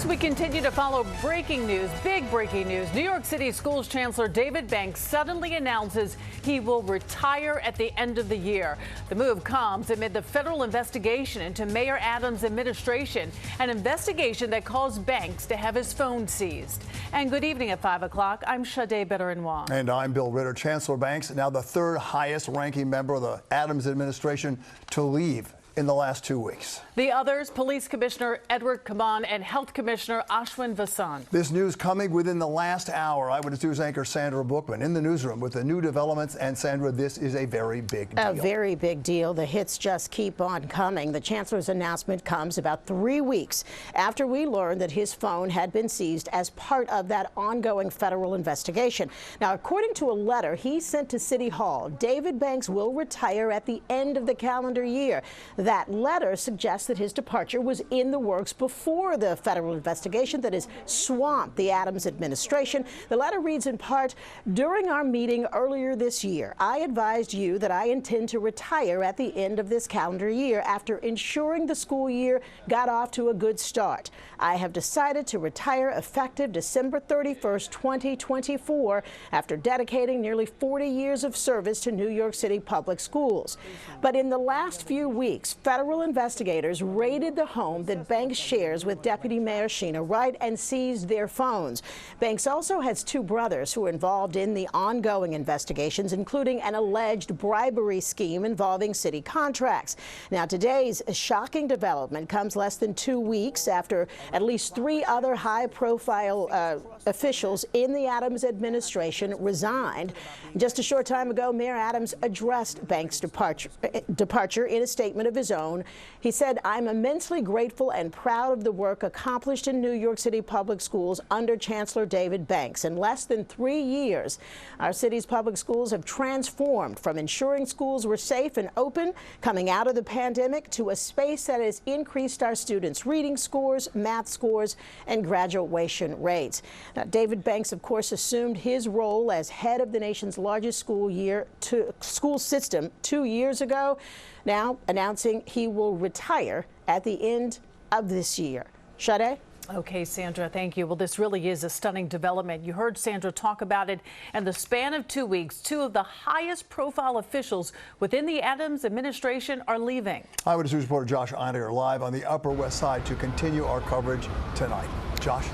We continue to follow breaking news, big breaking news. New York City Schools Chancellor David Banks suddenly announces he will retire at the end of the year. The move comes amid the federal investigation into Mayor Adams' administration, an investigation that caused Banks to have his phone seized. And good evening at 5 o'clock. I'm Sade Better-Wong. And I'm Bill Ritter. Chancellor Banks, now the third highest ranking member of the Adams administration to leave in the last 2 weeks. The others, Police Commissioner Edward Kaban and Health Commissioner Ashwin Vasan. This news coming within the last hour. Eyewitness News anchor Sandra Bookman in the newsroom with the new developments. And Sandra, this is a very big deal. A very big deal. The hits just keep on coming. The Chancellor's announcement comes about 3 weeks after we learned that his phone had been seized as part of that ongoing federal investigation. Now, according to a letter he sent to City Hall, David Banks will retire at the end of the calendar year. That letter suggests that his departure was in the works before the federal investigation that has swamped the Adams administration. The letter reads in part, "During our meeting earlier this year, I advised you that I intend to retire at the end of this calendar year after ensuring the school year got off to a good start. I have decided to retire effective December 31st, 2024, after dedicating nearly 40 years of service to New York City public schools." But in the last few weeks, federal investigators raided the home that Banks shares with Deputy Mayor Sheena Wright and seized their phones. Banks also has two brothers who are involved in the ongoing investigations, including an alleged bribery scheme involving city contracts. Now, today's shocking development comes less than 2 weeks after at least 3 other high-profile officials in the Adams administration resigned. Just a short time ago, Mayor Adams addressed Banks' departure in a statement of his own. He said, "I'm immensely grateful and proud of the work accomplished in New York City public schools under Chancellor David Banks. In less than 3 years, our city's public schools have transformed from ensuring schools were safe and open coming out of the pandemic to a space that has increased our students' reading scores, math scores, and graduation rates." Now, David Banks, of course, assumed his role as head of the nation's largest school system 2 years ago, now announcing he will retire at the end of this year. Sade? Okay, Sandra, thank you. Well, this really is a stunning development. You heard Sandra talk about it. In the span of 2 weeks, 2 of the highest profile officials within the Adams administration are leaving. Eyewitness News reporter Josh Einiger live on the Upper West Side to continue our coverage tonight. Josh?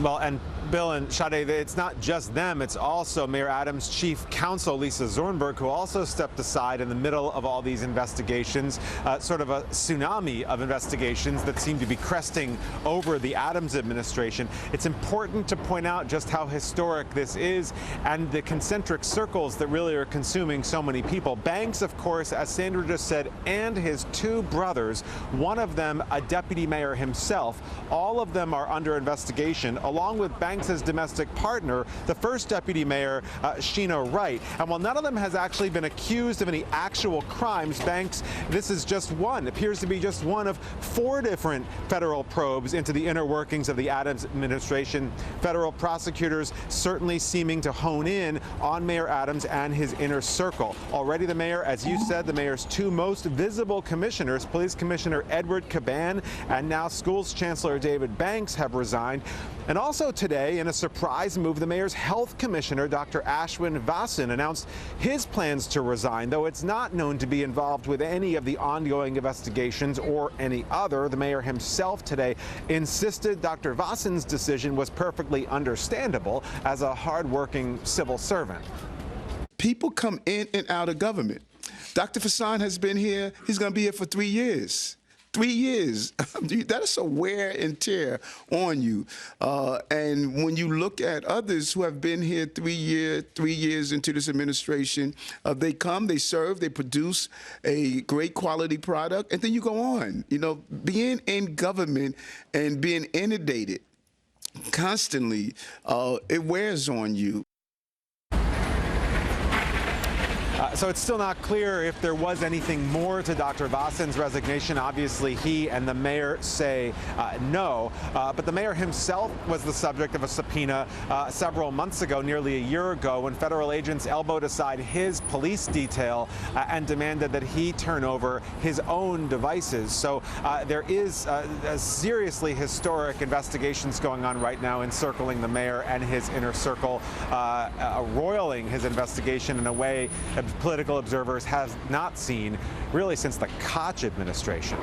Well, and Bill and Sade, it's not just them, it's also Mayor Adams' chief counsel, Lisa Zornberg, who also stepped aside in the middle of all these investigations, sort of a tsunami of investigations that seem to be cresting over the Adams administration. It's important to point out just how historic this is and the concentric circles that really are consuming so many people. Banks, of course, as Sandra just said, and his 2 brothers, one of them a deputy mayor himself, all of them are under investigation, along with Banks' domestic partner, the first deputy mayor, Sheena Wright. And while none of them has actually been accused of any actual crimes, Banks, this is just one, appears to be just one of 4 different federal probes into the inner workings of the Adams administration. Federal prosecutors certainly seeming to hone in on Mayor Adams and his inner circle. Already the mayor, as you said, the mayor's 2 most visible commissioners, Police Commissioner Edward Kaban and now Schools Chancellor David Banks, have resigned. And also today, in a surprise move, the mayor's health commissioner, Dr. Ashwin Vasan, announced his plans to resign, though it's not known to be involved with any of the ongoing investigations or any other. The mayor himself today insisted Dr. Vasan's decision was perfectly understandable as a hardworking civil servant. People come in and out of government. Dr. Vasan has been here. He's going to be here for 3 years. 3 years. That is a wear and tear on you. And when you look at others who have been here 3 years into this administration, they come, they serve, they produce a great quality product, and then you go on. You know, being in government and being inundated constantly, it wears on you. So it's still not clear if there was anything more to Dr. Vassen's resignation. Obviously, he and the mayor say no. But the mayor himself was the subject of a subpoena several months ago, nearly a year ago, when federal agents elbowed aside his police detail and demanded that he turn over his own devices. So there is seriously historic investigations going on right now encircling the mayor and his inner circle, roiling his investigation in a way that political observers have not seen really since the Koch administration.